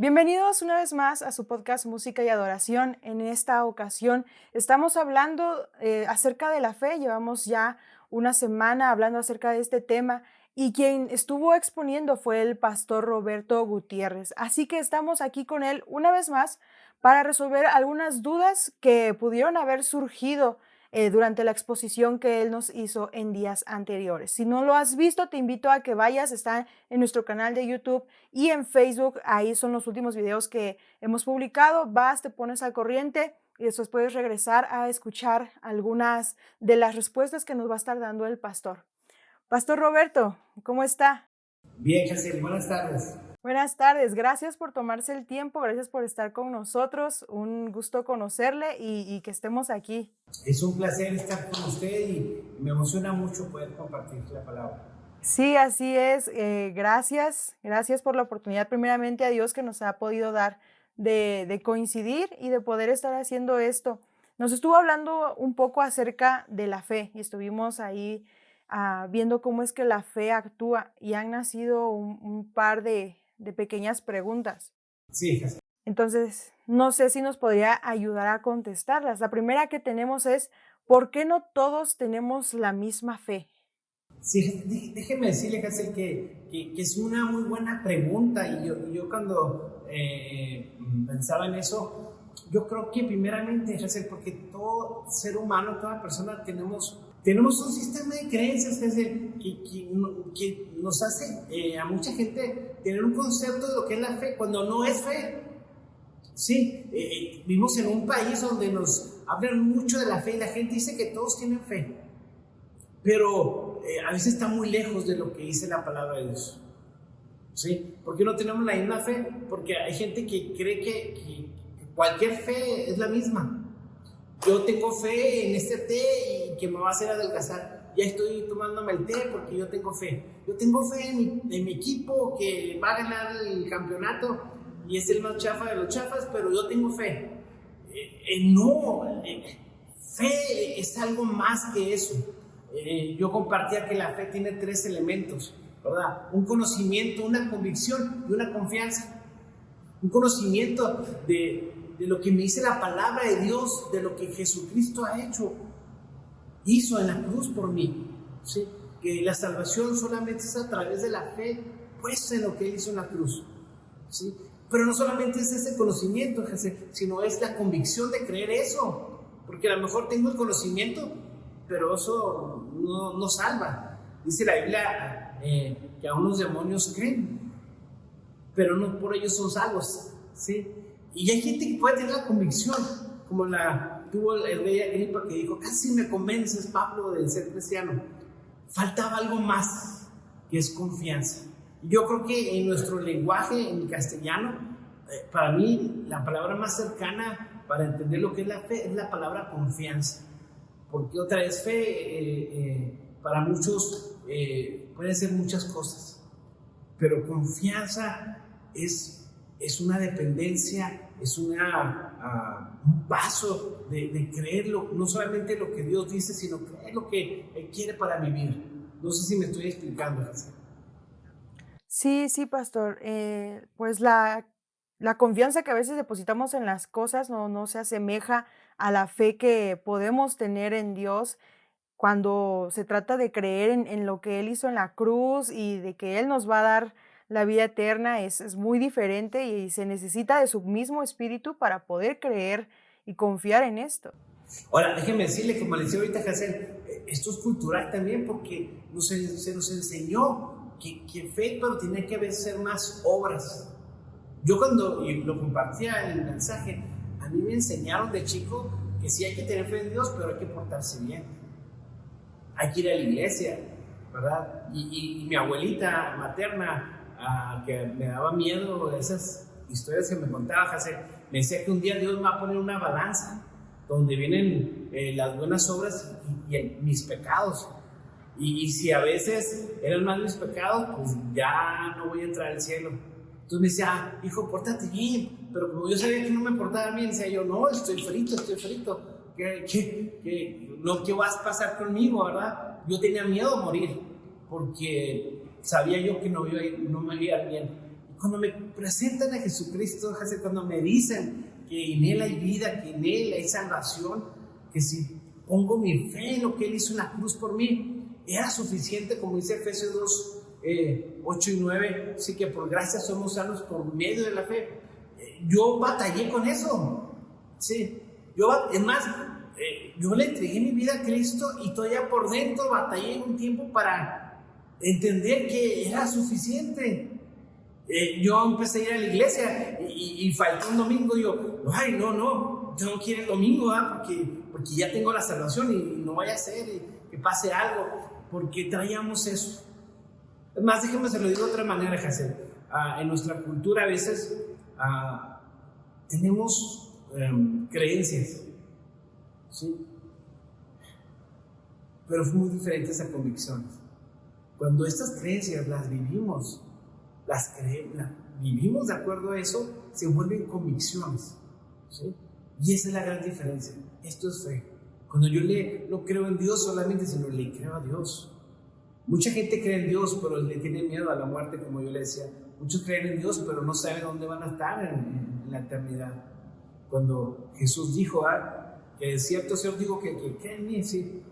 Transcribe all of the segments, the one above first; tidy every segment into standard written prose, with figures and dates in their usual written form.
Bienvenidos una vez más a su podcast Música y Adoración. En esta ocasión estamos hablando acerca de la fe. Llevamos ya una semana hablando acerca de este tema y quien estuvo exponiendo fue el pastor Roberto Gutiérrez. Así que estamos aquí con él una vez más para resolver algunas dudas que pudieron haber surgido durante la exposición que él nos hizo en días anteriores. Si no lo has visto, te invito a que vayas. Está en nuestro canal de YouTube y en Facebook. Ahí son los últimos videos que hemos publicado. Vas, te pones al corriente y después puedes regresar a escuchar algunas de las respuestas que nos va a estar dando el pastor. Pastor Roberto, ¿cómo está? Bien, Jacel, buenas tardes. Buenas tardes, gracias por tomarse el tiempo, gracias por estar con nosotros. Un gusto conocerle y que estemos aquí. Es un placer estar con usted y me emociona mucho poder compartir la palabra. Sí, así es. Gracias por la oportunidad, primeramente a Dios que nos ha podido dar de coincidir y de poder estar haciendo esto. Nos estuvo hablando un poco acerca de la fe y estuvimos ahí viendo cómo es que la fe actúa y han nacido un par de pequeñas preguntas. Sí, Jacel. Entonces, no sé si nos podría ayudar a contestarlas. La primera que tenemos es, ¿por qué no todos tenemos la misma fe? Sí, déjeme decirle, Jacel, que es una muy buena pregunta y yo cuando pensaba en eso, yo creo que primeramente, Jacel, porque todo ser humano, toda persona tenemos un sistema de creencias, Jacel, que nos hace a mucha gente tener un concepto de lo que es la fe cuando no es fe. Sí, vivimos en un país donde nos hablan mucho de la fe y la gente dice que todos tienen fe, pero a veces está muy lejos de lo que dice la palabra de Dios. ¿Sí? ¿Por qué no tenemos la misma fe? Porque hay gente que cree que cualquier fe es la misma. Yo tengo fe en este té y que me va a hacer adelgazar. Ya estoy tomándome el té porque yo tengo fe. Yo tengo fe en mi equipo que va a ganar el campeonato y es el más chafa de los chafas, pero yo tengo fe. Fe es algo más que eso. Yo compartía que la fe tiene 3 elementos, ¿verdad? Un conocimiento, una convicción y una confianza. Un conocimiento de lo que me dice la palabra de Dios, de lo que Jesucristo hizo en la cruz por mí, ¿sí? Que la salvación solamente es a través de la fe puesta en lo que Él hizo en la cruz, ¿sí? Pero no solamente es ese conocimiento, sino es la convicción de creer eso, porque a lo mejor tengo el conocimiento, pero eso no salva. Dice la Biblia que aún los demonios creen, pero no por ellos son salvos, ¿sí? Y hay gente que puede tener la convicción, como la tuvo el rey Agripa, que dijo: casi me convences, Pablo, de ser cristiano. Faltaba algo más, que es confianza. Yo creo que en nuestro lenguaje, en castellano, para mí la palabra más cercana para entender lo que es la fe es la palabra confianza. Porque otra vez fe, para muchos puede ser muchas cosas, pero confianza es una dependencia, es un paso de creerlo, no solamente lo que Dios dice, sino creer lo que Él quiere para mi vida. No sé si me estoy explicando, Jacel. Sí, pastor. Pues la confianza que a veces depositamos en las cosas no se asemeja a la fe que podemos tener en Dios cuando se trata de creer en lo que Él hizo en la cruz y de que Él nos va a dar la vida eterna. Es muy diferente y se necesita de su mismo espíritu para poder creer y confiar en esto. Ahora, déjeme decirle, como le decía ahorita, Jacel, esto es cultural también, porque se nos enseñó que fe, pero tiene que ser más obras. Yo cuando lo compartía en el mensaje, a mí me enseñaron de chico que sí hay que tener fe en Dios, pero hay que portarse bien. Hay que ir a la iglesia, ¿verdad? Y mi abuelita materna, que me daba miedo de esas historias que me contaba, Jacel, me decía que un día Dios me va a poner una balanza donde vienen las buenas obras y mis pecados. Y si a veces eran más mis pecados, pues ya no voy a entrar al cielo. Entonces me decía: hijo, pórtate bien. Pero como yo sabía que no me portaba bien, decía yo: no, estoy frito. ¿Qué vas a pasar conmigo, verdad? Yo tenía miedo a morir, porque sabía yo que no me iba a ir bien. cuando me presentan a Jesucristo, cuando me dicen que en Él hay vida, que en Él hay salvación, que si pongo mi fe en lo que Él hizo en la cruz por mí, era suficiente, como dice Efesios 2, 8 y 9, sí, que por gracia somos salvos por medio de la fe. Yo batallé con eso, sí, es más, yo le entregué mi vida a Cristo y todavía por dentro batallé un tiempo para entender que era suficiente. Yo empecé a ir a la iglesia y faltó un domingo y yo, ay, no, tengo que ir el domingo, porque ya tengo la salvación y no vaya a ser que pase algo, porque traíamos eso. Es más, déjeme se lo digo de otra manera, Hazel. En nuestra cultura a veces tenemos creencias, ¿sí? Pero son muy diferentes a convicciones. Cuando estas creencias las vivimos, vivimos de acuerdo a eso, se vuelven convicciones, ¿sí? Y esa es la gran diferencia. Esto es fe. Cuando yo no creo en Dios solamente, sino le creo a Dios. Mucha gente cree en Dios, pero le tiene miedo a la muerte, como yo le decía. Muchos creen en Dios, pero no saben dónde van a estar en la eternidad. Cuando Jesús dijo, que es cierto, Señor, digo que cree en mí, sí,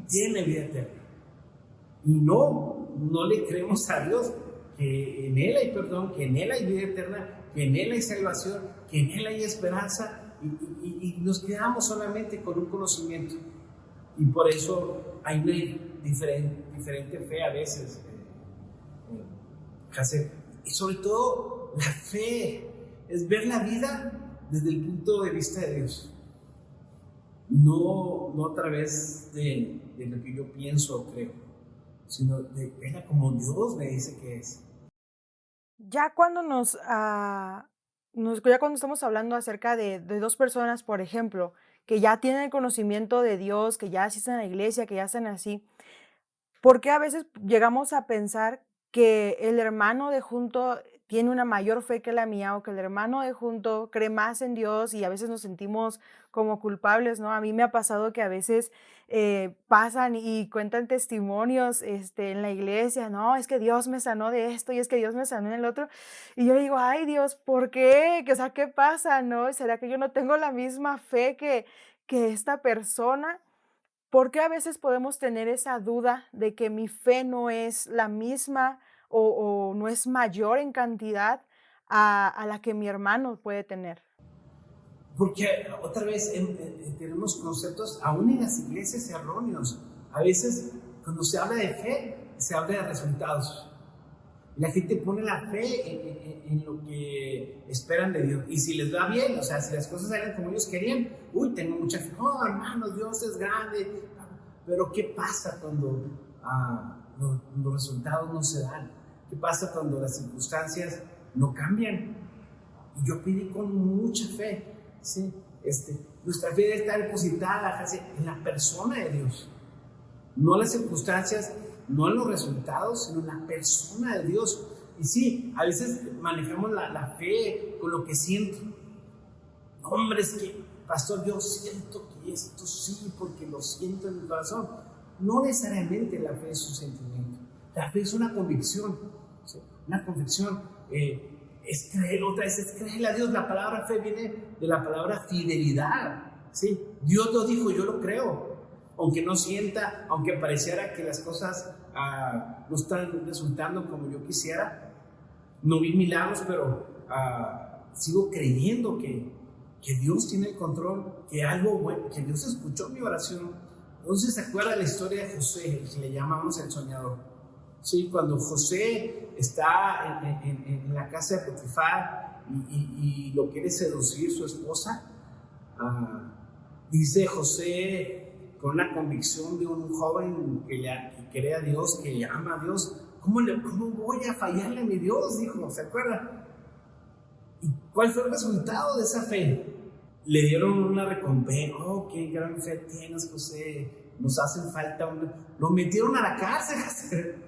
tiene vida eterna. Y no le creemos a Dios que en Él hay perdón, que en Él hay vida eterna, que en Él hay salvación, que en Él hay esperanza, y nos quedamos solamente con un conocimiento. Y por eso hay una diferente fe a veces. Y sobre todo, la fe es ver la vida desde el punto de vista de Dios. No a través de lo que yo pienso o creo, sino de verla como Dios me dice que es. Ya cuando ya cuando estamos hablando acerca de dos personas, por ejemplo, que ya tienen el conocimiento de Dios, que ya asisten a la iglesia, que ya están así, ¿por qué a veces llegamos a pensar que el hermano de junto tiene una mayor fe que la mía, o que el hermano de junto cree más en Dios y a veces nos sentimos como culpables, ¿no? A mí me ha pasado que a veces pasan y cuentan testimonios en la iglesia, no, es que Dios me sanó de esto y es que Dios me sanó en el otro. Y yo digo, ay Dios, ¿por qué? O sea, ¿qué pasa, no? ¿Será que yo no tengo la misma fe que esta persona? ¿Por qué a veces podemos tener esa duda de que mi fe no es la misma o no es mayor en cantidad a la que mi hermano puede tener? Porque otra vez tenemos conceptos, aún en las iglesias, erróneos. A veces, cuando se habla de fe, se habla de resultados. La gente pone la fe en lo que esperan de Dios. Y si les va bien, o sea, si las cosas salen como ellos querían, tengo mucha fe. Oh, hermanos, Dios es grande. Pero ¿qué pasa cuando los resultados no se dan? ¿Qué pasa cuando las circunstancias no cambian? Y yo pedí con mucha fe, ¿sí? Nuestra fe debe estar depositada en la persona de Dios. No en las circunstancias, no en los resultados, sino en la persona de Dios. Y sí, a veces manejamos la fe con lo que siento. Hombre, es que, pastor, yo siento que esto sí, porque lo siento en mi corazón. No necesariamente la fe es un sentimiento. La fe es una convicción. ¿Sí? Una convicción es creer, otra vez es creerle a Dios. La palabra fe viene de la palabra fidelidad. ¿Sí? Dios lo dijo, yo lo creo. Aunque no sienta, aunque pareciera que las cosas no están resultando como yo quisiera, no vi milagros, pero sigo creyendo que Dios tiene el control, que algo bueno, que Dios escuchó mi oración. Entonces se acuerda la historia de José, que le llamamos el soñador. Sí, cuando José está en la casa de Potifar y lo quiere seducir su esposa, dice José, con la convicción de un joven que cree a Dios, que ama a Dios, ¿cómo voy a fallarle a mi Dios? Dijo, ¿se acuerda? ¿Y cuál fue el resultado de esa fe? Le dieron una recompensa. Oh, qué gran fe tienes, José, nos hacen falta. Lo metieron a la cárcel.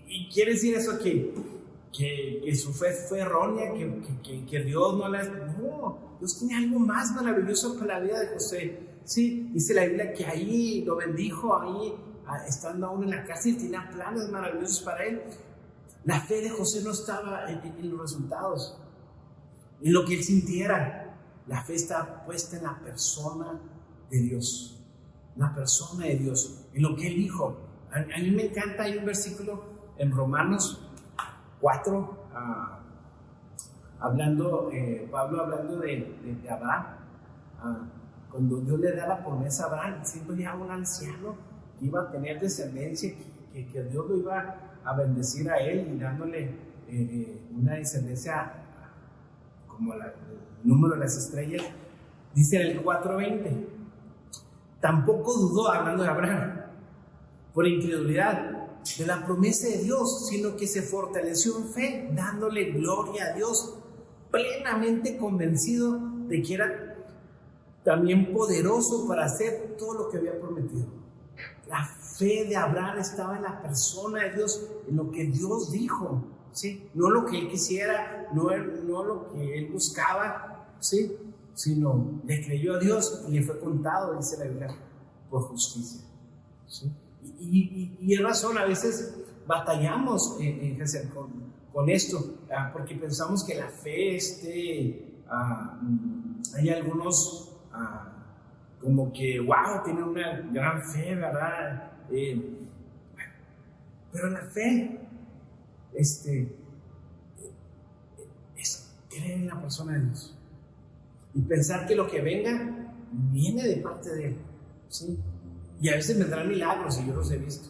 ¿Y quiere decir eso que su fe fue errónea, que Dios no la... No, Dios tiene algo más maravilloso para la vida de José. Sí, dice la Biblia que ahí lo bendijo, ahí estando aún en la cárcel, tenía planes maravillosos para él. La fe de José no estaba en los resultados, en lo que él sintiera. La fe está puesta en la persona de Dios, la persona de Dios, en lo que él dijo. A mí me encanta, hay un versículo en Romanos 4, Pablo hablando de Abraham, cuando Dios le da la promesa a Abraham, siendo ya un anciano, que iba a tener descendencia, que Dios lo iba a bendecir a él y dándole una descendencia como el número de las estrellas. Dice en el 4:20, tampoco dudó, hablando de Abraham, por incredulidad, de la promesa de Dios, sino que se fortaleció en fe, dándole gloria a Dios, plenamente convencido de que era también poderoso para hacer todo lo que había prometido. La fe de Abraham estaba en la persona de Dios, en lo que Dios dijo, ¿sí? No lo que él quisiera, no lo que él buscaba, ¿sí? Sino le creyó a Dios y le fue contado, dice la Biblia, por justicia, ¿sí? Y es razón, a veces batallamos con esto, porque pensamos que la fe hay algunos como que, wow, tienen una gran fe, ¿verdad? Pero la fe es creer en la persona de Dios y pensar que lo que venga viene de parte de Él, ¿sí? Y a veces vendrán milagros, y yo los he visto,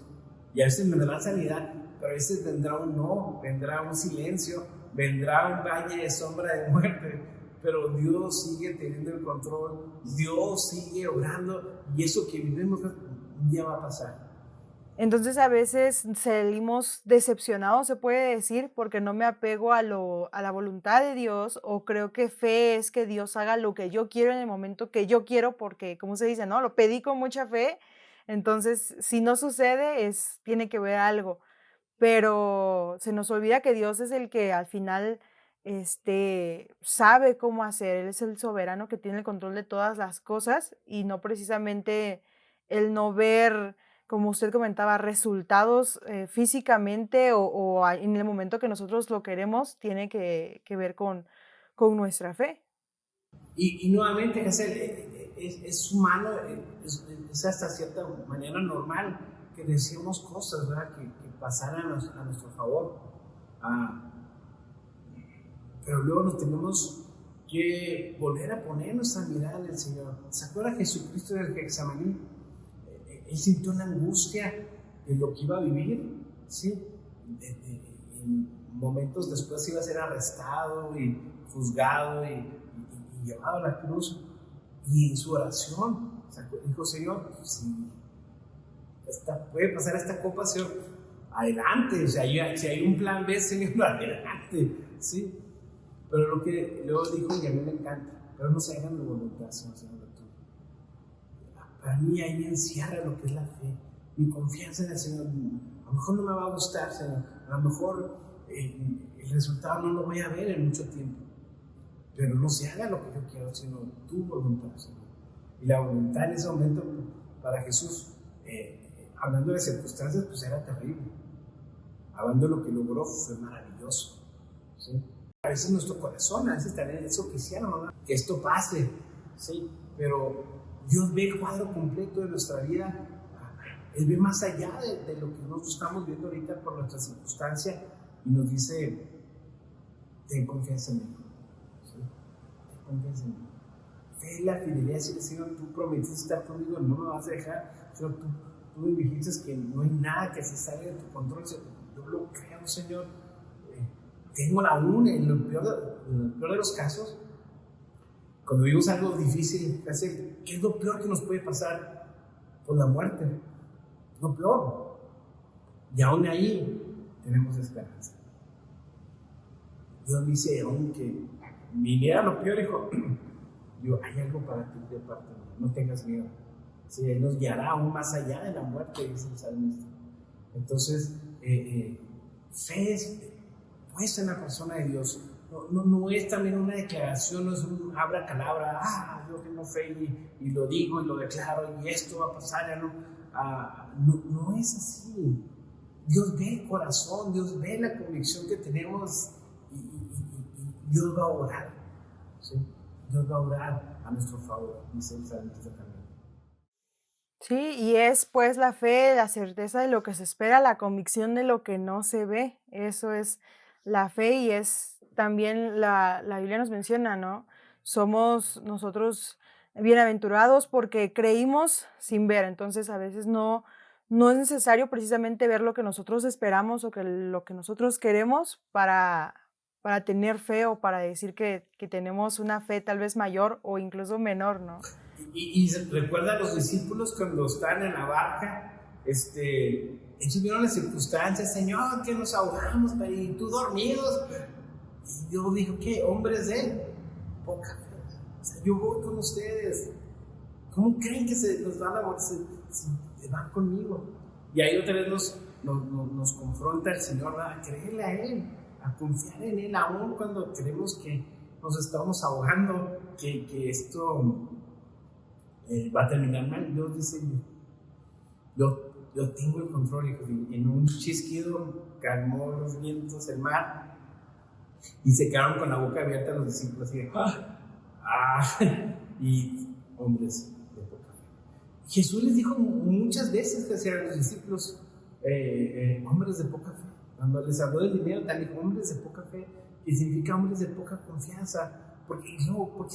y a veces vendrá sanidad, pero a veces vendrá un no, vendrá un silencio, vendrá un valle de sombra de muerte, pero Dios sigue teniendo el control, Dios sigue obrando, y eso que vivimos un día va a pasar. Entonces a veces salimos decepcionados, se puede decir, porque no me apego a la voluntad de Dios, o creo que fe es que Dios haga lo que yo quiero en el momento que yo quiero, porque, como se dice, ¿no? Lo pedí con mucha fe, entonces si no sucede, tiene que ver algo. Pero se nos olvida que Dios es el que al final, sabe cómo hacer. Él es el soberano que tiene el control de todas las cosas, y no precisamente el no ver, como usted comentaba, resultados, físicamente en el momento que nosotros lo queremos, tiene que ver con nuestra fe. Y nuevamente, es humano, es hasta cierta manera normal que decimos cosas, ¿verdad? Que pasaran a nuestro favor. Pero luego nos tenemos que volver a poner nuestra mirada en el Señor. ¿Se acuerda Jesucristo del Getsemaní? Él sintió la angustia de lo que iba a vivir, ¿sí? En momentos después iba a ser arrestado y juzgado y llevado a la cruz. Y en su oración dijo: Señor, si puede pasar esta copa, Señor, adelante. O sea, si hay un plan B, Señor, adelante, ¿sí? Pero lo que luego dijo, y a mí me encanta: pero no se hagan de voluntad, Señor, la tuya. Para mí ahí encierra lo que es la fe, mi confianza en el Señor. A lo mejor no me va a gustar, Señor, a lo mejor el resultado no lo voy a ver en mucho tiempo, pero no se haga lo que yo quiero, sino tu voluntad, Señor. Y la voluntad en ese momento para Jesús, hablando de circunstancias, pues era terrible. Hablando de lo que logró, fue maravilloso, ¿sí? A veces nuestro corazón, a veces también eso quisiera, ¿no? Que esto pase, ¿sí? Pero Dios ve el cuadro completo de nuestra vida. Él ve más allá de lo que nosotros estamos viendo ahorita por nuestra circunstancia, y nos dice: ten confianza en mí, ¿sí? Ten confianza en mí. Fe, la fidelidad, decirle: Señor, tú prometiste estar conmigo, no me vas a dejar. Señor, tú me dijiste que no hay nada que se salga de tu control. Yo lo creo, Señor. Tengo aún en lo peor de los casos, cuando vivimos algo difícil, ¿qué es lo peor que nos puede pasar? Pues la muerte, lo peor. Y aún ahí tenemos esperanza. Dios dice: aunque viniera lo peor, hijo, hay algo para ti de parte mía, no tengas miedo. Sí, Él nos guiará aún más allá de la muerte, dice el salmista. Entonces, fe es puesta en la persona de Dios. No es también una declaración, no es un abracadabra: yo tengo fe y lo digo y lo declaro y esto va a pasar, ya no. No es así. Dios ve el corazón, Dios ve la convicción que tenemos y Dios va a orar, ¿sí? Dios va a orar a nuestro favor, dice el salmista también. Sí, y es pues la fe, la certeza de lo que se espera, la convicción de lo que no se ve. Eso es la fe y es también la Biblia nos menciona, ¿no? Somos nosotros bienaventurados porque creímos sin ver. Entonces a veces no es necesario precisamente ver lo que nosotros esperamos o que lo que nosotros queremos para tener fe o para decir que tenemos una fe tal vez mayor o incluso menor, ¿no? Y recuerda a los discípulos cuando están en la barca, ellos vieron las circunstancias, Señor, que nos ahogamos, y tú dormidos. Y yo digo, ¿qué? Hombres de poca fe. O sea, yo voy con ustedes. ¿Cómo creen que se nos van a morir? Se van conmigo. Y ahí otra vez nos confronta el Señor a creerle a Él, a confiar en Él, aún cuando creemos que nos estamos ahogando, que esto va a terminar mal. Dios dice, yo tengo el control, y en un chisquido calmó los vientos, el mar, y se quedaron con la boca abierta los discípulos y y hombres de poca fe. Jesús les dijo muchas veces que hacían los discípulos hombres de poca fe. Cuando les habló del dinero, tal dijo hombres de poca fe, que significa hombres de poca confianza. Porque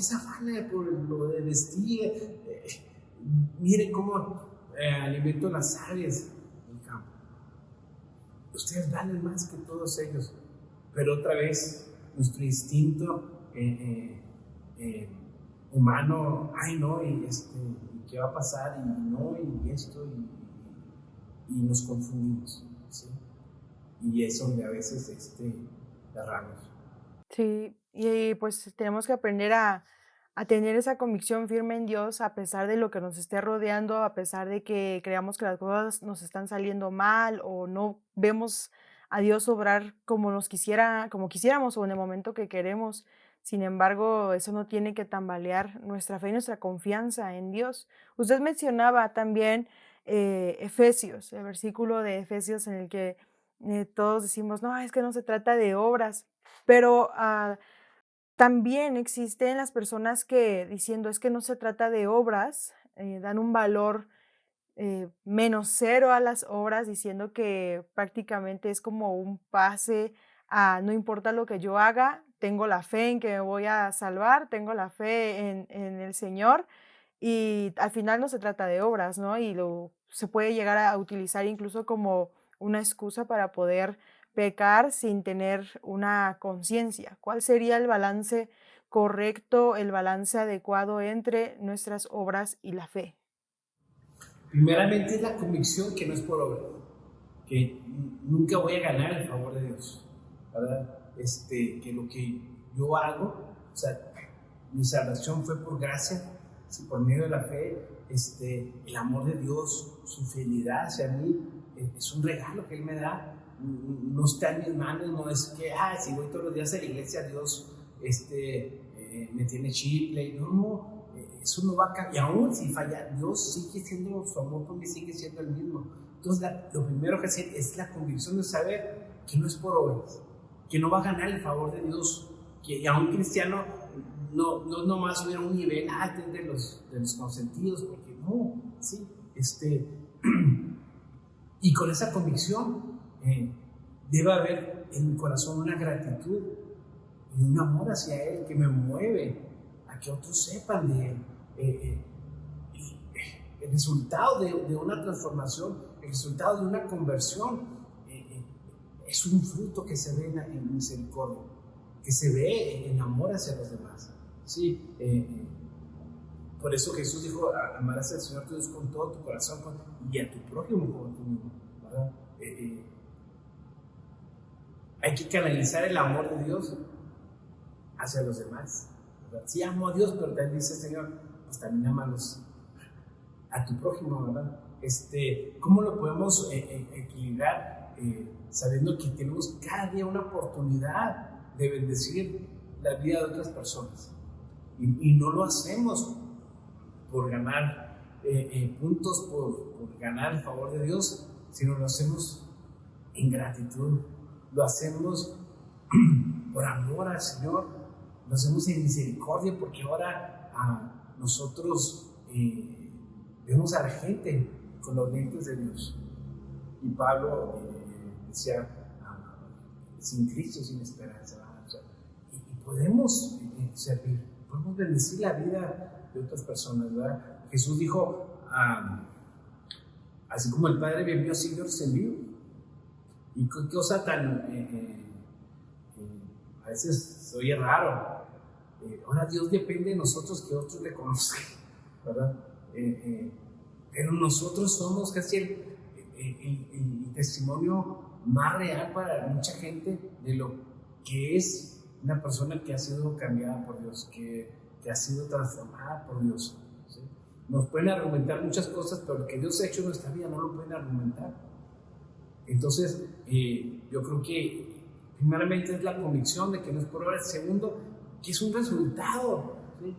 se afana por lo de vestir. Miren cómo alimento las aves del campo. Ustedes valen más que todos ellos. Pero otra vez, nuestro instinto humano, ay no, y ¿qué va a pasar? Y no, y esto, y nos confundimos, ¿sí? Y es donde a veces erramos. Sí, y pues tenemos que aprender a tener esa convicción firme en Dios a pesar de lo que nos esté rodeando, a pesar de que creamos que las cosas nos están saliendo mal o no vemos a Dios obrar como quisiéramos o en el momento que queremos. Sin embargo, eso no tiene que tambalear nuestra fe y nuestra confianza en Dios. Usted mencionaba también Efesios, el versículo de Efesios en el que todos decimos, no, es que no se trata de obras, pero también existen las personas que diciendo es que no se trata de obras, dan un valor menos cero a las obras, diciendo que prácticamente es como un pase a no importa lo que yo haga, tengo la fe en que me voy a salvar, tengo la fe en el Señor y al final no se trata de obras, ¿no? Y se puede llegar a utilizar incluso como una excusa para poder pecar sin tener una conciencia. ¿Cuál sería el balance correcto, el balance adecuado entre nuestras obras y la fe? Primeramente es la convicción que no es por obra, que nunca voy a ganar el favor de Dios, ¿verdad? Que lo que yo hago, o sea, mi salvación fue por gracia, ¿sí? Por medio de la fe, el amor de Dios, su fidelidad hacia mí, es un regalo que Él me da, no está en mis manos, no es que, si voy todos los días a la iglesia, Dios me tiene chiple, no, eso no va a cambiar, y aún si falla, Dios sigue siendo, su amor por mí sigue siendo el mismo. Entonces lo primero que hacer es la convicción de saber que no es por obras, que no va a ganar el favor de Dios, que a un cristiano no nomás hubiera un nivel de los consentidos, porque no, sí, y con esa convicción debe haber en mi corazón una gratitud y un amor hacia Él que me mueve a que otros sepan de Él. El resultado de una transformación, el resultado de una conversión, es un fruto que se ve en misericordia, que se ve en amor hacia los demás. Sí, por eso Jesús dijo, amarás al Señor tu Dios con todo tu corazón y a tu prójimo como tú mismo, ¿verdad? Hay que canalizar el amor de Dios hacia los demás, ¿verdad? Sí, amo a Dios, pero también dice el Señor, pues también ámalos a tu prójimo, ¿verdad? ¿Cómo lo podemos equilibrar? Sabiendo que tenemos cada día una oportunidad de bendecir la vida de otras personas. Y no lo hacemos por ganar puntos, por ganar el favor de Dios, sino lo hacemos en gratitud, lo hacemos por amor al Señor, lo hacemos en misericordia, porque ahora nosotros vemos a la gente con los lentes de Dios. Y Pablo decía, sin Cristo, sin esperanza. O sea, y podemos servir, podemos bendecir la vida de otras personas, ¿verdad? Jesús dijo, así como el Padre me envió, así yo los envío. Y qué cosa tan, a veces se oye raro. Ahora Dios depende de nosotros que otros le conozcan, ¿verdad? Pero nosotros somos casi el testimonio más real para mucha gente de lo que es una persona que ha sido cambiada por Dios, que ha sido transformada por Dios, ¿sí? Nos pueden argumentar muchas cosas, pero lo que Dios ha hecho en nuestra vida no lo pueden argumentar. Entonces, yo creo que primeramente es la convicción de que no es por obra. Segundo, que es un resultado, ¿sí?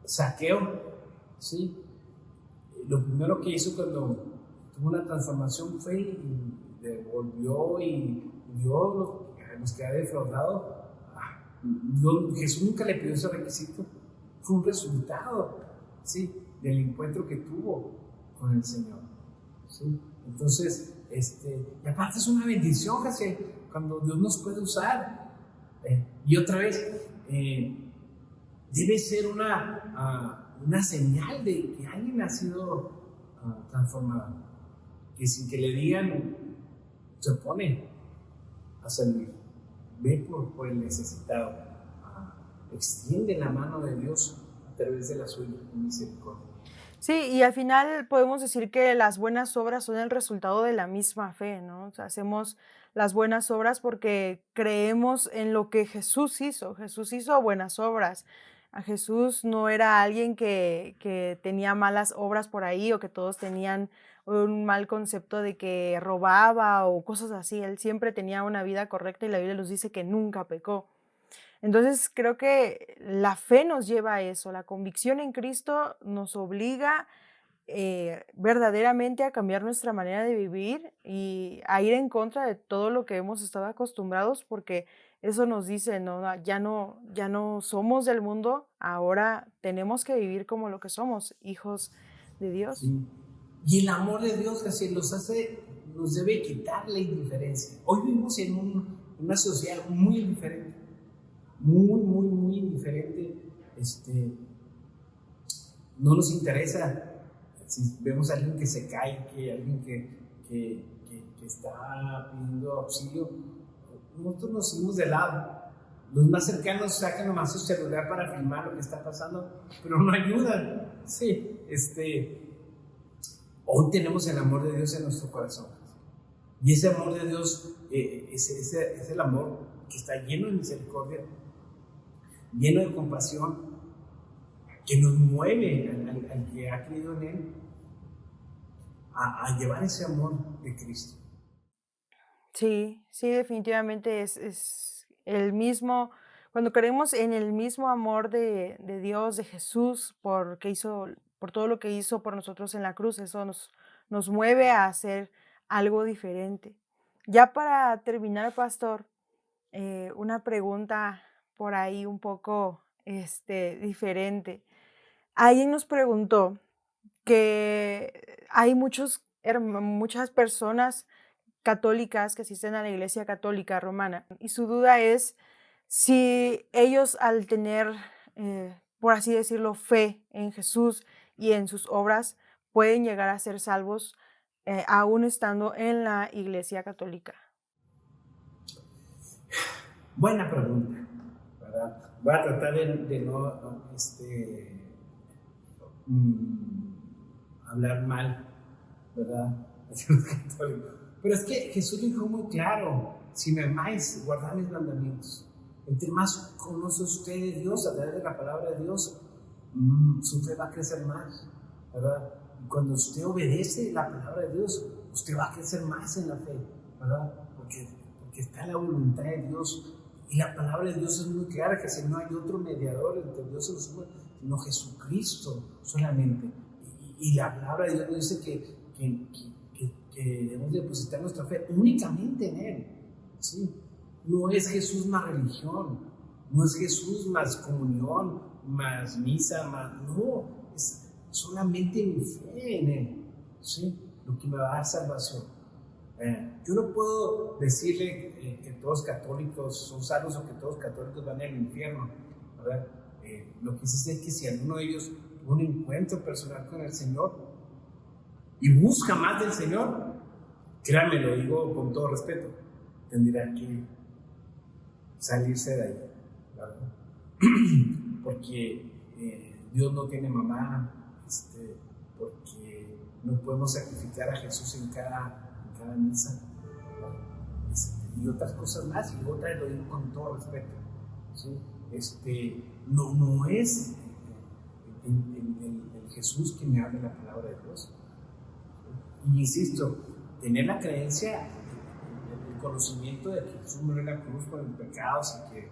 Saqueo, ¿sí? Lo primero que hizo cuando tuvo una transformación fue y devolvió y dio los que había defraudado. Jesús nunca le pidió ese requisito, fue un resultado, ¿sí?, del encuentro que tuvo con el Señor, ¿sí? Entonces, y aparte es una bendición, casi, cuando Dios nos puede usar. Y otra vez, debe ser una señal de que alguien ha sido transformado, que sin que le digan, se pone a servir, ve por el necesitado, extiende la mano de Dios a través de la suya en misericordia. Sí, y al final podemos decir que las buenas obras son el resultado de la misma fe, ¿no? O sea, hacemos las buenas obras porque creemos en lo que Jesús hizo. Jesús hizo buenas obras. A Jesús no era alguien que tenía malas obras por ahí, o que todos tenían un mal concepto de que robaba o cosas así. Él siempre tenía una vida correcta y la Biblia nos dice que nunca pecó. Entonces, creo que la fe nos lleva a eso, la convicción en Cristo nos obliga verdaderamente a cambiar nuestra manera de vivir y a ir en contra de todo lo que hemos estado acostumbrados, porque eso nos dice, no, ya no somos del mundo, ahora tenemos que vivir como lo que somos, hijos de Dios. Sí. Y el amor de Dios así nos debe quitar la indiferencia. Hoy vivimos en una sociedad muy indiferente, muy indiferente. No nos interesa si vemos a alguien que se cae, que alguien que está pidiendo auxilio. Nosotros nos seguimos de lado. Los más cercanos sacan nomás su celular para filmar lo que está pasando, pero no ayudan. Sí, hoy tenemos el amor de Dios en nuestro corazón. Y ese amor de Dios es el amor que está lleno de misericordia, lleno de compasión, que nos mueve al que ha creído en Él a llevar ese amor de Cristo. Sí, definitivamente es el mismo, cuando creemos en el mismo amor de Dios, de Jesús, por todo lo que hizo por nosotros en la cruz, eso nos mueve a hacer algo diferente. Ya para terminar, pastor, una pregunta por ahí un poco diferente. Alguien nos preguntó que hay muchas personas católicas que asisten a la Iglesia Católica Romana, y su duda es si ellos, al tener, por así decirlo, fe en Jesús y en sus obras, pueden llegar a ser salvos aún estando en la Iglesia Católica. Buena pregunta, ¿verdad? Voy a tratar de no hablar mal, ¿verdad? Pero es que Jesús dijo muy claro: si me amáis, guardad mis mandamientos. Entre más conoce usted de Dios a través de la palabra de Dios, su fe va a crecer más, ¿verdad? Y cuando usted obedece la palabra de Dios, usted va a crecer más en la fe, ¿verdad? Porque está la voluntad de Dios. Y la palabra de Dios es muy clara, que si no hay otro mediador entre Dios y los hombres, sino Jesucristo solamente. Y la palabra de Dios nos dice que debemos depositar nuestra fe únicamente en Él. ¿Sí? No es Jesús más religión, no es Jesús más comunión, más misa, más... No, es solamente mi fe en Él, ¿sí? Lo que me va a dar salvación. Yo no puedo decirle que todos católicos son salvos o que todos católicos van al infierno, ¿verdad? Lo que sí sé es que si alguno de ellos tuvo un encuentro personal con el Señor y busca más del Señor, créanme, lo digo con todo respeto, tendrá que salirse de ahí, ¿verdad? Porque Dios no tiene mamá, porque no podemos sacrificar a Jesús en cada misa, y otras cosas más, y otras lo digo con todo respeto, ¿sí? No es el Jesús que me habla la palabra de Dios. Y insisto, tener la creencia, el conocimiento de que Jesús murió en la cruz por los pecados y que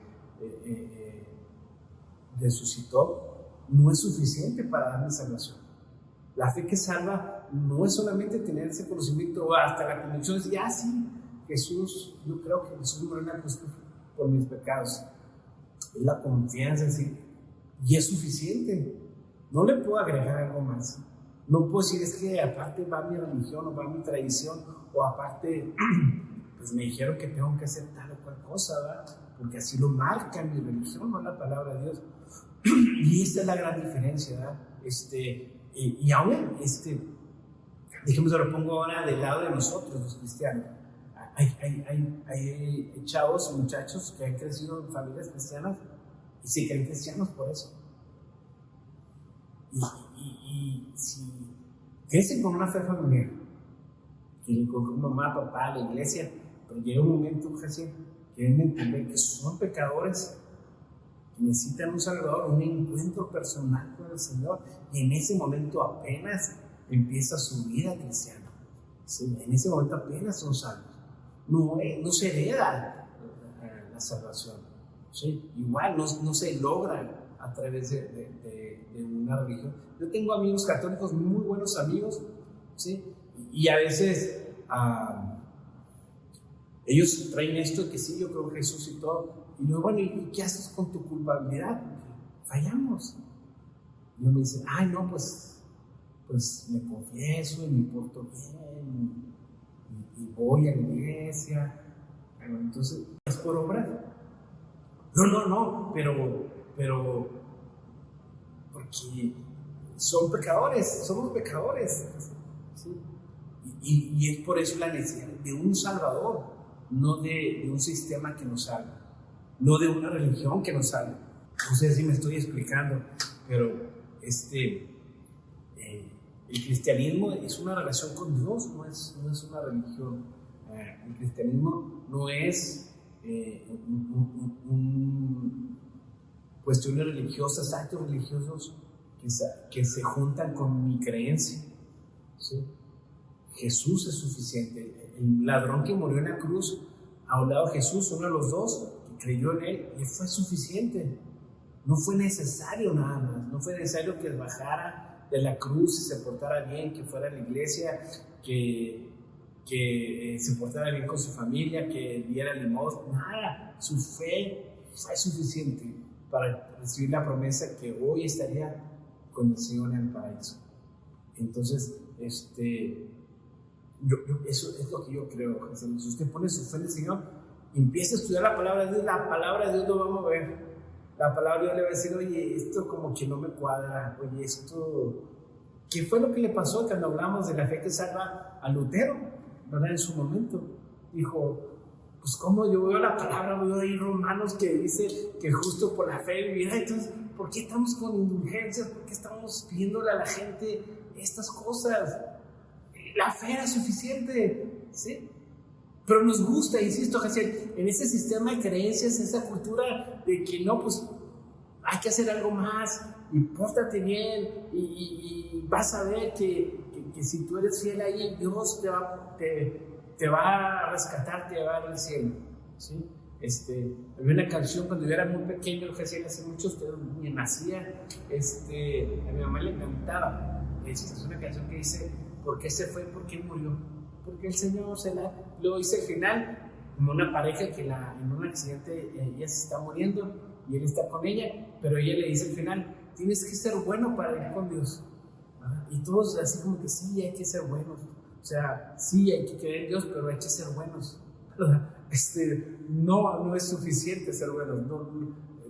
resucitó, no es suficiente para darme salvación. La fe que salva no es solamente tener ese conocimiento o hasta la convicción de decir, sí, Jesús, yo creo que Jesús murió en la cruz por mis pecados. Es la confianza en sí, y es suficiente. No le puedo agregar algo más. No puedo decir, es que aparte va mi religión o va mi tradición, o aparte pues me dijeron que tengo que hacer tal o cual cosa, ¿verdad? Porque así lo marca mi religión, no la palabra de Dios. Y esta es la gran diferencia, ¿verdad? Y aún, dijimos, lo pongo ahora del lado de nosotros, los cristianos. Hay chavos, muchachos que han crecido en familias cristianas y se creen cristianos por eso. Y si crecen con una fe familiar, que con mamá, papá, la iglesia, pero llega un momento que quieren entender que son pecadores, que necesitan un Salvador, un encuentro personal con el Señor, y en ese momento apenas empieza su vida cristiana. ¿Sí? En ese momento apenas son salvos. No se hereda la salvación. ¿Sí? Igual no se logra a través de una religión. Yo tengo amigos católicos, muy buenos amigos, ¿sí? Y a veces ellos traen esto de que sí, yo creo en Jesús y todo, y luego, bueno, ¿y qué haces con tu culpabilidad? Fallamos. Y me dicen, no, pues me confieso y me porto bien y voy a la iglesia. Bueno, entonces, ¿es por obra? No, pero porque son pecadores, somos pecadores, ¿sí? Y es por eso la necesidad de un Salvador, no de un sistema que nos salve, no de una religión que nos salve. No sé si me estoy explicando, pero el cristianismo es una relación con Dios, no es una religión. El cristianismo no es cuestiones religiosas, actos religiosos que se juntan con mi creencia, ¿sí? Jesús es suficiente. El ladrón que murió en la cruz, a un lado de Jesús, uno de los dos que creyó en él, y fue suficiente. No fue necesario nada más, no fue necesario que bajara de la cruz y se portara bien, que fuera a la iglesia, que se portara bien con su familia, que diera limosna, nada. Su fe fue suficiente para recibir la promesa que hoy estaría con el Señor en el paraíso. Entonces, eso es lo que yo creo. Si usted pone su fe en el Señor, empieza a estudiar la palabra de Dios, la palabra de Dios lo va a mover. La palabra de Dios le va a decir, oye, esto como que no me cuadra, oye, esto... ¿Qué fue lo que le pasó cuando hablamos de la fe que salva a Lutero, ¿verdad? En su momento dijo, pues como yo veo la palabra, veo ahí Romanos que dice que justo por la fe vivirá. Entonces, ¿por qué estamos con indulgencias? ¿Por qué estamos pidiéndole a la gente estas cosas? La fe era suficiente, ¿sí? Pero nos gusta, insisto, Jaciel, en ese sistema de creencias, esa cultura de que no, pues hay que hacer algo más y pórtate bien y vas a ver que si tú eres fiel ahí, Dios te va a rescatar, te va a dar el cielo, ¿sí? Había una canción cuando yo era muy pequeño, Jaciel, hace muchos, ni nacía, a mi mamá le encantaba, Es una canción que dice, ¿por qué se fue? ¿Por qué murió? Porque el Señor se la... Luego dice al final, como una pareja que en un accidente ella se está muriendo y él está con ella, pero ella le dice al final, tienes que ser bueno para ir con Dios. ¿Verdad? Y todos así como que sí, hay que ser buenos. O sea, sí, hay que creer en Dios, pero hay que ser buenos. ¿Verdad? No es suficiente ser buenos.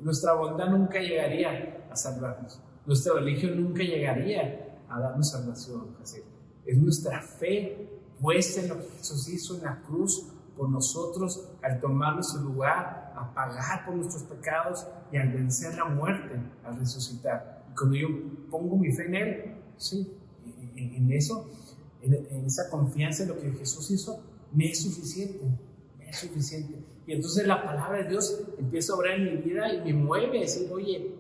Nuestra bondad nunca llegaría a salvarnos. Nuestra religión nunca llegaría a darnos salvación. Es nuestra fe puesta en lo que Jesús hizo en la cruz por nosotros, al tomar nuestro lugar, a pagar por nuestros pecados y al vencer la muerte, al resucitar. Y cuando yo pongo mi fe en Él, sí, en eso, en esa confianza en lo que Jesús hizo, me es suficiente. Es suficiente. Y entonces la palabra de Dios empieza a obrar en mi vida y me mueve a decir, oye,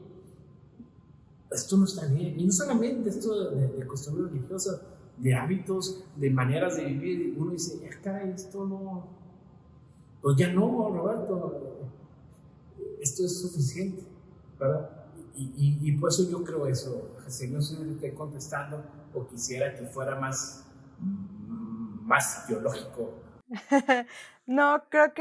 esto no está bien. Y no solamente esto de costumbres religiosas, de hábitos, de maneras de vivir. Uno dice, caray, esto no, pues ya no, Roberto, esto es suficiente, ¿verdad? Y por eso yo creo eso. No sé si te estoy contestando o quisiera que fuera más biológico. No, creo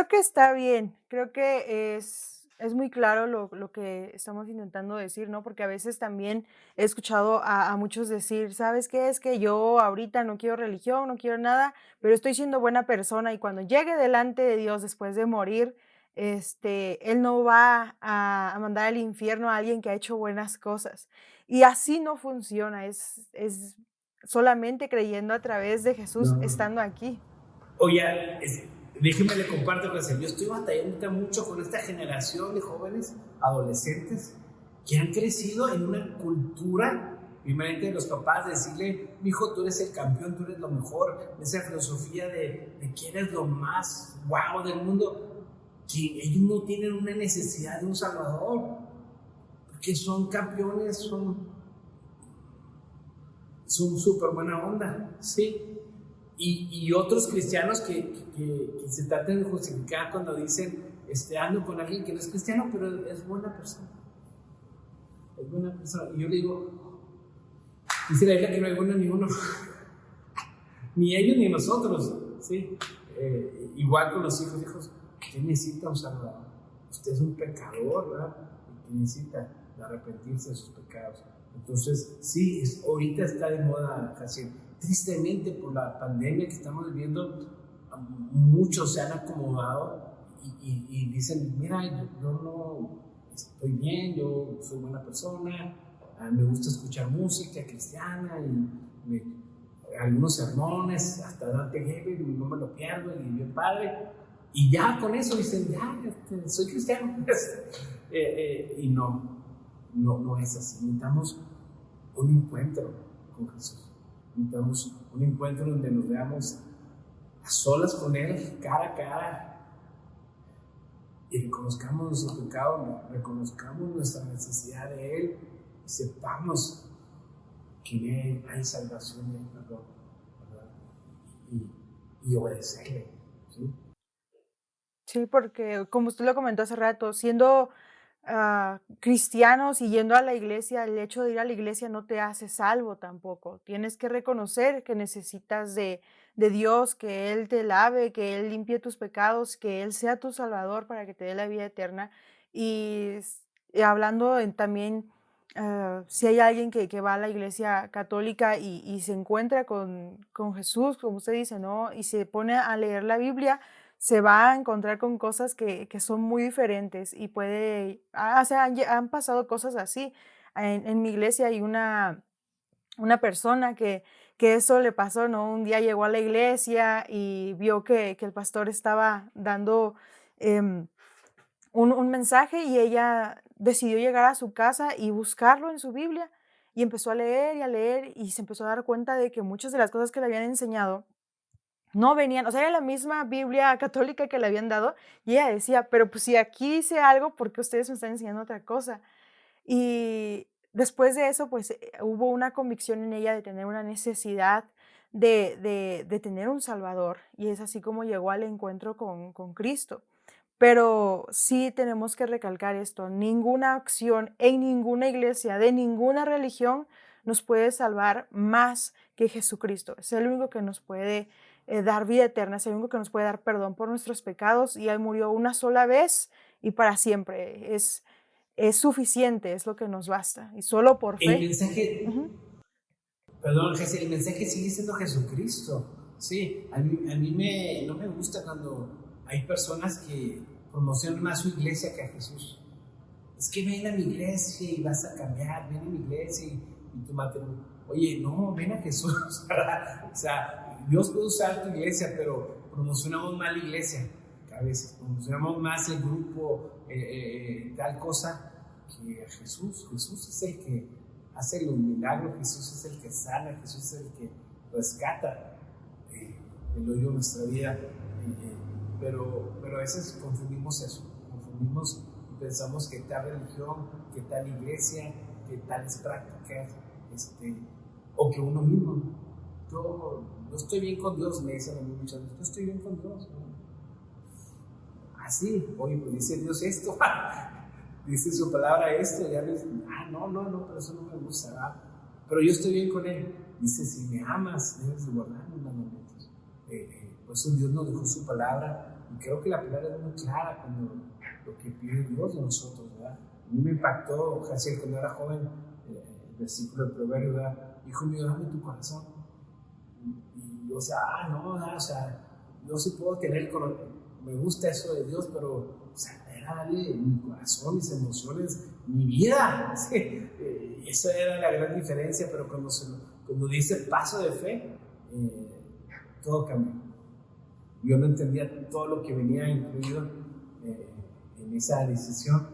que está bien, creo que es muy claro lo que estamos intentando decir, ¿no? Porque a veces también he escuchado a muchos decir, ¿sabes qué? Es que yo ahorita no quiero religión, no quiero nada, pero estoy siendo buena persona y cuando llegue delante de Dios después de morir, Él no va a mandar al infierno a alguien que ha hecho buenas cosas. Y así no funciona, es solamente creyendo a través de Jesús No. estando aquí. Oye, déjeme le comparto, pues, yo estoy batallando mucho con esta generación de jóvenes, adolescentes, que han crecido en una cultura, primeramente de los papás, de decirle, mijo, tú eres el campeón, tú eres lo mejor, esa filosofía de que eres lo más guau del mundo, que ellos no tienen una necesidad de un salvador, porque son campeones, son súper buena onda, ¿sí? Y otros cristianos que se tratan de justificar cuando dicen, ando con alguien que no es cristiano, pero es buena persona. Es buena persona. Y yo le digo, dice la Biblia que no hay bueno ni uno. Ni ellos ni nosotros, ¿sí? Igual con los hijos, usted necesita un salvador. Usted es un pecador, ¿verdad? Y necesita arrepentirse de sus pecados. Entonces, sí, ahorita está de moda casi. Tristemente, por la pandemia que estamos viviendo, muchos se han acomodado y dicen, mira, yo no estoy bien, yo soy buena persona, me gusta escuchar música cristiana y algunos sermones, hasta Dante Gebel, no me lo pierdo, y bien padre. Y ya con eso dicen, ya, soy cristiano. Y no es así. Necesitamos un encuentro con Jesús. Necesitamos un encuentro donde nos veamos a solas con Él, cara a cara, y reconozcamos nuestro pecado, reconozcamos nuestra necesidad de Él, y sepamos que en Él hay salvación y hay perdón, ¿verdad? Y obedecerle, ¿sí? Sí, porque como usted lo comentó hace rato, siendo cristianos y yendo a la iglesia, el hecho de ir a la iglesia no te hace salvo tampoco. Tienes que reconocer que necesitas de Dios, que Él te lave, que Él limpie tus pecados, que Él sea tu salvador para que te dé la vida eterna. Y hablando también, si hay alguien que va a la iglesia católica y se encuentra con Jesús, como usted dice, ¿no? Y se pone a leer la Biblia, se va a encontrar con cosas que son muy diferentes y o sea, han pasado cosas así. En mi iglesia hay una persona que eso le pasó, ¿no? Un día llegó a la iglesia y vio que el pastor estaba dando un mensaje y ella decidió llegar a su casa y buscarlo en su Biblia y empezó a leer y se empezó a dar cuenta de que muchas de las cosas que le habían enseñado no venían, o sea, era la misma Biblia católica que le habían dado, y ella decía: "Pero, pues, si aquí dice algo, ¿por qué ustedes me están enseñando otra cosa?". Y después de eso, pues, hubo una convicción en ella de tener una necesidad de tener un salvador, y es así como llegó al encuentro con Cristo. Pero sí tenemos que recalcar esto, ninguna acción en ninguna iglesia, de ninguna religión, nos puede salvar más que Jesucristo. Es el único que nos puede dar vida eterna, es el único que nos puede dar perdón por nuestros pecados, y Él murió una sola vez y para siempre. Es suficiente, es lo que nos basta, y solo por fe. El mensaje, Uh-huh. perdón, Jesse, el mensaje sigue siendo Jesucristo. Sí, a mí no me gusta cuando hay personas que promocionan más su iglesia que a Jesús. Es que ven a mi iglesia y vas a cambiar, ven a mi iglesia y tu matrimonio. Oye, no, ven a Jesús. O sea, Dios puede usar tu iglesia, pero promocionamos mal la iglesia. A veces promocionamos más el grupo, tal cosa, que a Jesús. Jesús es el que hace los milagros, Jesús es el que sana, Jesús es el que rescata el hoyo de nuestra vida. Pero a veces confundimos eso, pensamos que tal religión, que tal iglesia, que tales prácticas, o que uno mismo. Yo no estoy bien con Dios, me dicen a mí muchas veces, no estoy bien con Dios. Así, oye, pues dice Dios esto, dice su palabra esto, ya ves, no, pero eso no me gusta, ¿verdad? Pero yo estoy bien con Él. Dice, si me amas, debes de guardar mis mandamientos. Por eso Dios nos dejó su palabra, y creo que la palabra es muy clara cuando lo que pide Dios de nosotros, ¿verdad? A mí me impactó, Jaciel, cuando era joven, el versículo del proverbio, ¿verdad? Hijo mío, dame tu corazón. Y yo, o sea, no se puedo tener, me gusta eso de Dios, pero, o sea, era darle mi corazón, mis emociones, mi vida. Sí. Esa era la gran diferencia, pero cuando dice paso de fe, todo cambió. Yo no entendía todo lo que venía incluido en esa decisión,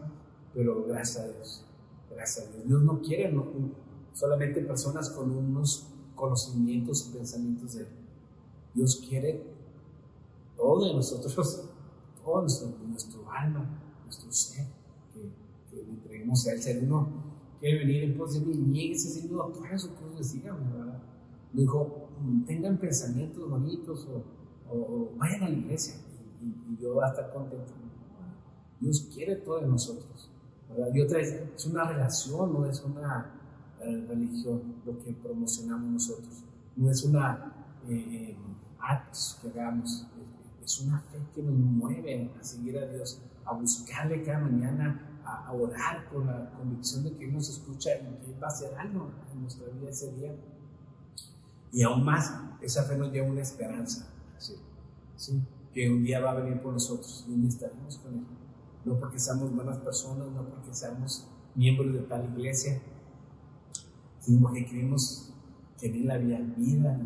pero gracias a Dios. Dios no quiere solamente personas con unos conocimientos y pensamientos de Él. Dios quiere todo de nosotros, todo nuestro alma, nuestro ser, que le entreguemos a Él. Si alguno quiere venir en pos de mí, nieguese a sí mismo, por eso pues síganme, ¿verdad? Me dijo, tengan pensamientos bonitos o vayan a la iglesia y yo voy a estar contento. Dios quiere todo de nosotros, ¿verdad? Y otra vez, es una relación, no es una religión lo que promocionamos nosotros, no es una actos que hagamos, es una fe que nos mueve a seguir a Dios, a buscarle cada mañana, a orar con la convicción de que Él nos escucha y que Él va a hacer algo en nuestra vida ese día. Y aún más, esa fe nos lleva una esperanza, ¿sí? Que un día va a venir por nosotros y un día estaremos con Él. No porque seamos buenas personas, no porque seamos miembros de tal iglesia, sino porque creemos que en Él había vida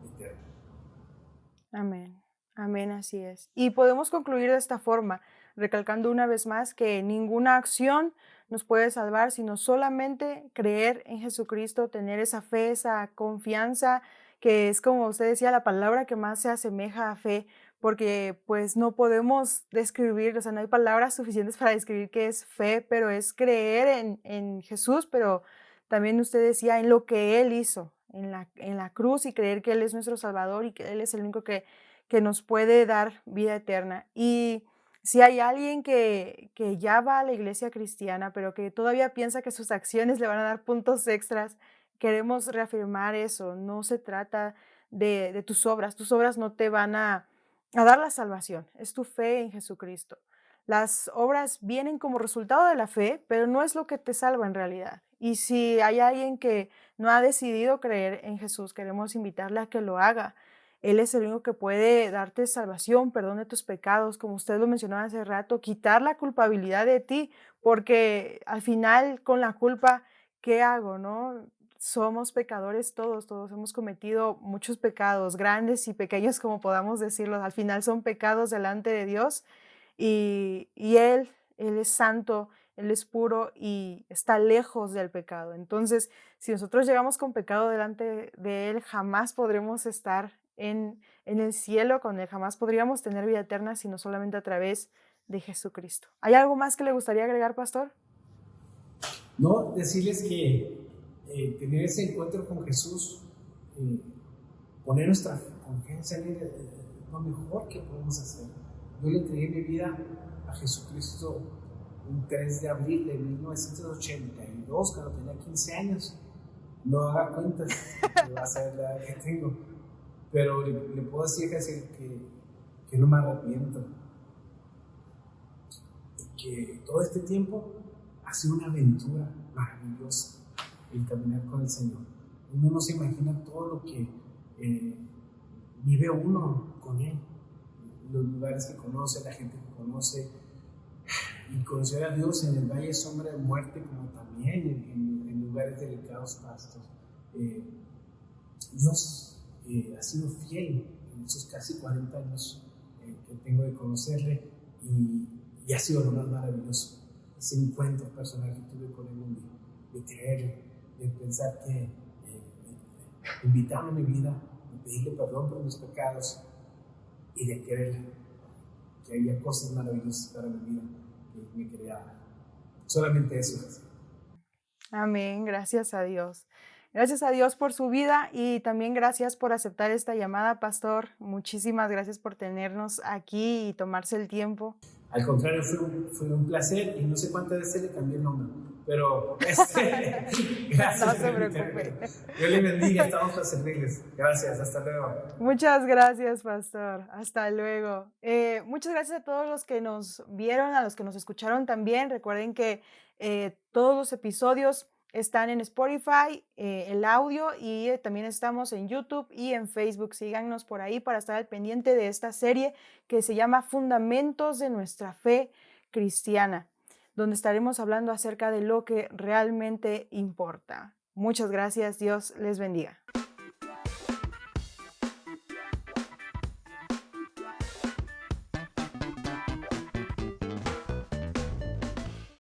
eterna. Amén, amén, así es. Y podemos concluir de esta forma, recalcando una vez más que ninguna acción nos puede salvar, sino solamente creer en Jesucristo, tener esa fe, esa confianza, que es, como usted decía, la palabra que más se asemeja a fe, porque pues no podemos describir, o sea, no hay palabras suficientes para describir qué es fe, pero es creer en Jesús, pero también usted decía en lo que Él hizo en la cruz, y creer que Él es nuestro Salvador y que Él es el único que nos puede dar vida eterna. Y si hay alguien que ya va a la iglesia cristiana, pero que todavía piensa que sus acciones le van a dar puntos extras, queremos reafirmar eso. No se trata de tus obras no te van a dar la salvación, es tu fe en Jesucristo. Las obras vienen como resultado de la fe, pero no es lo que te salva en realidad. Y si hay alguien que no ha decidido creer en Jesús, queremos invitarle a que lo haga. Él es el único que puede darte salvación, perdón de tus pecados, como usted lo mencionaba hace rato, quitar la culpabilidad de ti, porque al final con la culpa, ¿qué hago, no? Somos pecadores todos hemos cometido muchos pecados, grandes y pequeños como podamos decirlo. Al final son pecados delante de Dios, y Él es santo, Él es puro y está lejos del pecado. Entonces, si nosotros llegamos con pecado delante de Él, jamás podremos estar en el cielo con Él, jamás podríamos tener vida eterna, sino solamente a través de Jesucristo. ¿Hay algo más que le gustaría agregar, pastor? No, decirles que tener ese encuentro con Jesús, poner nuestra confianza en Él, es lo mejor que podemos hacer. Yo le entregué mi vida a Jesucristo un 3 de abril de 1982, cuando tenía 15 años. no haga cuentas, va a ser la edad que tengo, pero le puedo decir que no me arrepiento, que todo este tiempo ha sido una aventura maravillosa el caminar con el Señor. Uno no se imagina todo lo que vive uno con Él, los lugares que conoce, la gente que conoce, y conocer a Dios en el valle sombra de muerte, como también en lugares delicados pastos. Dios ha sido fiel en esos casi 40 años que tengo de conocerle, y ha sido lo más maravilloso, ese encuentro personal que tuve con Él, de creerle, de pensar que invitarlo a mi vida, de pedirle perdón por mis pecados y de creerle que había cosas maravillosas para mi vida que me quería dar. Solamente eso. Amén, gracias a Dios. Gracias a Dios por su vida y también gracias por aceptar esta llamada, pastor. Muchísimas gracias por tenernos aquí y tomarse el tiempo. Al contrario, fue un placer, y no sé cuántas veces le cambié el nombre, pero gracias. No se preocupe. Dios le bendiga, estamos para servirles. Gracias, hasta luego. Muchas gracias, pastor. Hasta luego. Muchas gracias a todos los que nos vieron, a los que nos escucharon también. Recuerden que todos los episodios están en Spotify, el audio, y también estamos en YouTube y en Facebook. Síganos por ahí para estar al pendiente de esta serie que se llama Fundamentos de nuestra fe cristiana, donde estaremos hablando acerca de lo que realmente importa. Muchas gracias. Dios les bendiga.